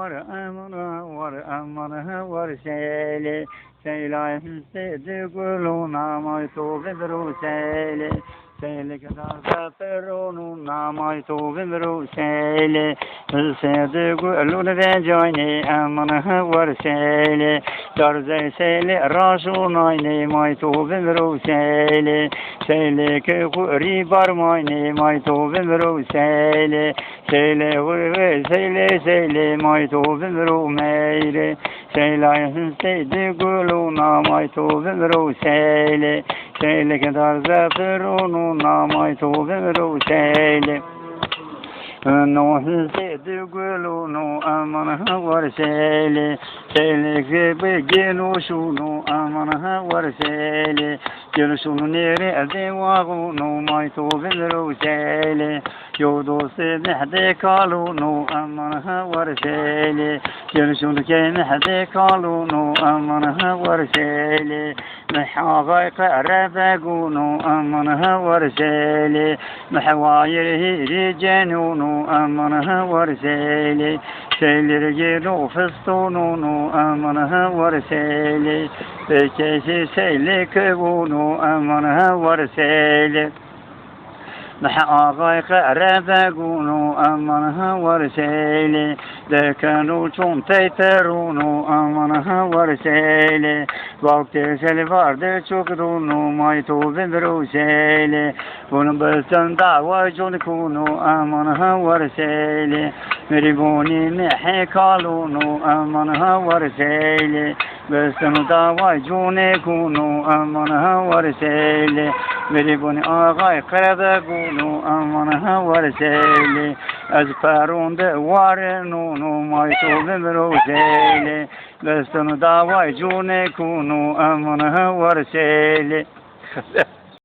var amına var amına var şeyle şeyle sedi guluna may to vedru şeyle şeyle kadar zaferonu namay to vedru şeyle sedi guluna ve joyne amına var şeyle darze şeyle rasunayne may to vedru şeyle şeyle ke guri barmayne may to vedru şeyle şeyle ve şeyle may to vedru meyle şeyle sedi guluna may to vedru şeyle şeyle kadar zaferonu namay to vedru şeyle no sedi gulunu amana var şeyle şeyle gibi genu şunu amana var şeyle genu şunu nere devagunu may to vedru şeyle yodo se nehde kalunu amana var şeyle genu şunu ke nehde kalunu amana var şeyle محاغي قربقونو أمنها ورسالي محوايره رجانونو أمنها ورسالي سيلي رجينو فستونونو أمنها ورسالي بكيسي سيلي كبونو أمنها ورسالي محاغي قربقونو أمنها ورسالي لكانوا تيترونو أمنها ورسالي وقت سالي vardı çokruğunu mayto vendru seli bunun baştan dava kunu aman var seli meriboni ne kalunu aman var seli baştan dava kunu aman var seli meriboni ağay karada kunu aman var seli az parunde varenu mayto vendru seli baştan dava kunu aman var seli